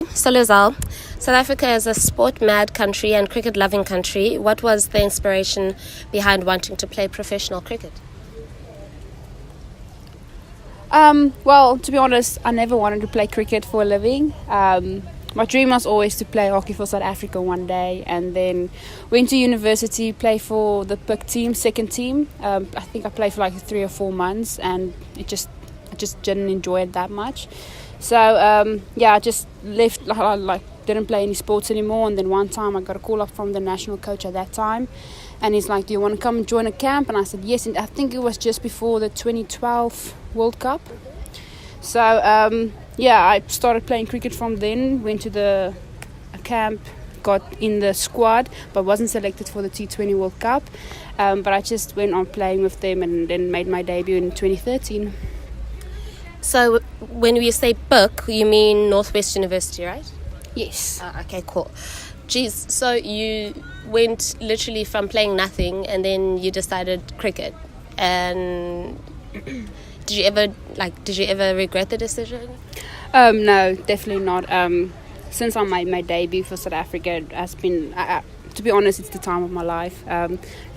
So Lizelle, South Africa is a sport-mad country and cricket-loving country. What was the inspiration behind wanting to play professional cricket? Well, to be honest, I never wanted to play cricket for a living. My dream was always to play hockey for South Africa one day, and then went to university, play for the PIC team, second team. I think I played for like 3 or 4 months, and I just didn't enjoy it that much. So I just left, didn't play any sports anymore. And then one time I got a call up from the national coach at that time, and he's like, "Do you want to come and join a camp?" And I said yes. And I think it was just before the 2012 World Cup. So I started playing cricket from then. Went to the camp, got in the squad, but wasn't selected for the T20 World Cup. But I just went on playing with them, and then made my debut in 2013. So when you say PIC, you mean Northwest University, right? Yes. Okay, cool. Geez, so you went literally from playing nothing, and then you decided cricket. And did you ever regret the decision? No, definitely not. Since I made my debut for South Africa, it has been, to be honest, it's the time of my life.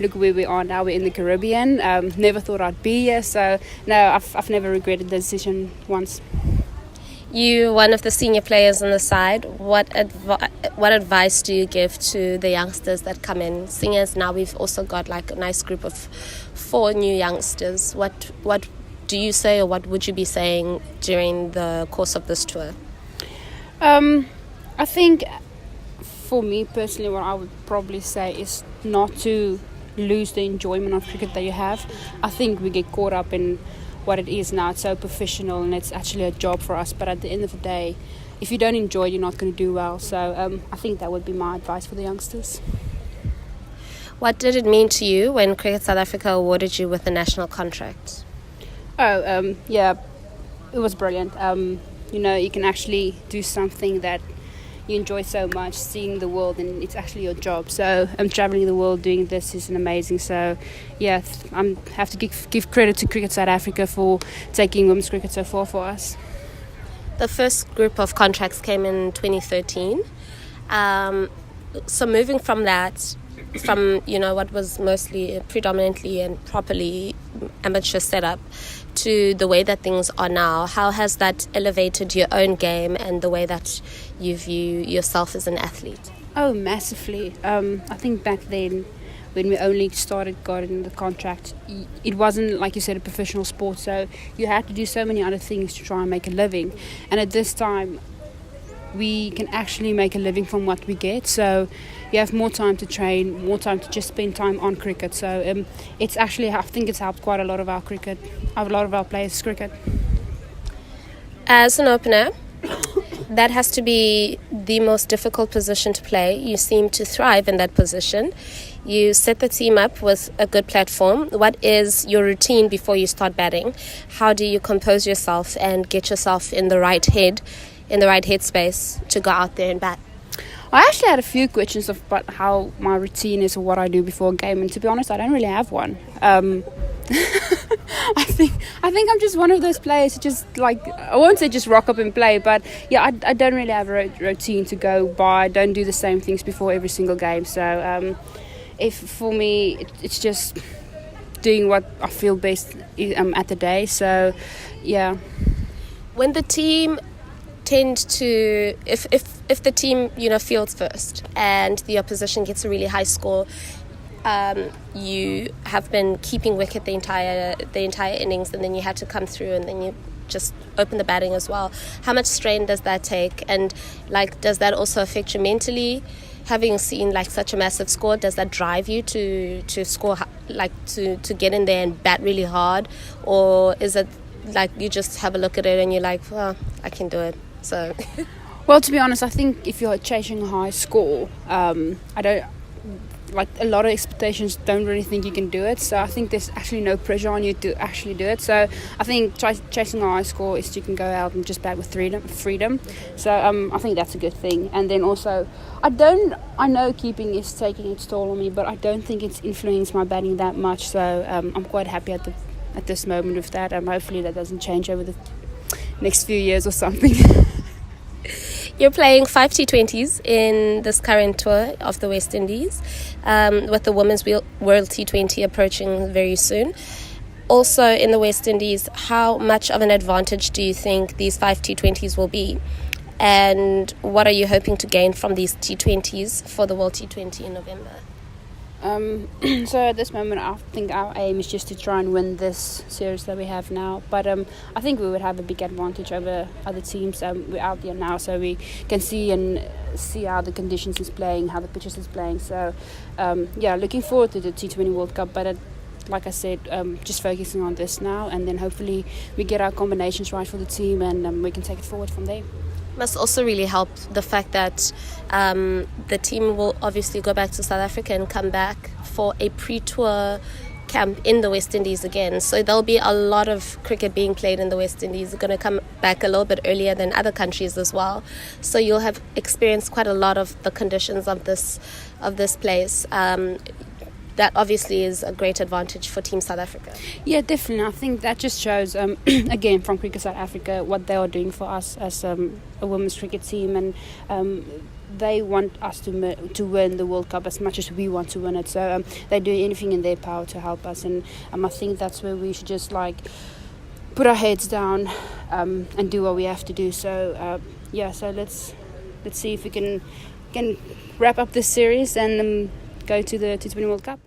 Look where we are now. We're in the Carribean. Never thought I'd be here. So no, I've never regretted the decision once. You one of the senior players on the side. What advice do you give to the youngsters that come in? Seeing as now we've also got like a nice group of 4 new youngsters. What do you say, or what would you be saying during the course of this tour? I think for me personally, what I would probably say is not to lose the enjoyment of cricket that you have. I think we get caught up in what it is now. It's so professional, and it's actually a job for us. But at the end of the day, if you don't enjoy it, you're not going to do well. So I think that would be my advice for the youngsters. What did it mean to you when Cricket South Africa awarded you with a national contract? It was brilliant. You can actually do something that you enjoy so much, seeing the world, and it's actually your job. So traveling the world doing this is amazing. So I have to give credit to Cricket South Africa for taking women's cricket so far for us. The first group of contracts came in 2013. So moving from that, from what was mostly predominantly and properly amateur setup to the way that things are now, how has that elevated your own game and the way that you view yourself as an athlete? Oh, massively. I think back then, when we only getting the contract, it wasn't, like you said, a professional sport, so you had to do so many other things to try and make a living. And at this time, we can actually make a living from what we get, so you have more time to train, more time to just spend time on cricket. So it's actually, I think it's helped quite a lot of our players' cricket. As an opener, that has to be the most difficult position to play. You seem to thrive in that position. You set the team up with a good platform. What is your routine before you start batting? How do you compose yourself and get yourself in the right headspace to go out there and bat? I actually had a few questions about how my routine is or what I do before a game, and to be honest, I don't really have one. I think I'm just one of those players who just, like, I won't say just rock up and play, but I don't really have a routine to go by. I don't do the same things before every single game. So if for me, it's just doing what I feel best at the day. So yeah. When the team tend to, if the team fields first and the opposition gets a really high score, you have been keeping wicket the entire innings, and then you had to come through and then you just open the batting as well. How much strain does that take, and does that also affect you mentally? Having seen such a massive score, does that drive you to score, to get in there and bat really hard, or is it you just have a look at it and you're like, well, I can do it? So, well, to be honest, I think if you're chasing a high score, a lot of expectations don't really think you can do it. So I think there's actually no pressure on you to actually do it. So I think chasing a high score is you can go out and just bat with freedom. So I think that's a good thing. And then also, I know keeping is taking its toll on me, but I don't think it's influenced my batting that much. So I'm quite happy at this moment with that, and hopefully that doesn't change over the next few years or something. You're playing 5 T20s in this current tour of the West Indies, with the Women's World T20 approaching very soon. Also in the West Indies, how much of an advantage do you think these 5 T20s will be? And what are you hoping to gain from these T20s for the World T20 in November? So at this moment, I think our aim is just to try and win this series that we have now. But I think we would have a big advantage over other teams. We're out there now, so we can see how the conditions is playing, how the pitches is playing. So looking forward to the T20 World Cup. But like I said, just focusing on this now, and then hopefully we get our combinations right for the team, and we can take it forward from there. Must also really help the fact that the team will obviously go back to South Africa and come back for a pre-tour camp in the West Indies again. So there'll be a lot of cricket being played in the West Indies. It's going to come back a little bit earlier than other countries as well. So you'll have experienced quite a lot of the conditions of this place. That obviously is a great advantage for Team South Africa. Yeah, definitely. I think that just shows, again, from Cricket South Africa, what they are doing for us as a women's cricket team. And they want us to win the World Cup as much as we want to win it. So they do anything in their power to help us. And I think that's where we should just put our heads down and do what we have to do. So, so let's see if we can wrap up this series and go to the T20 World Cup.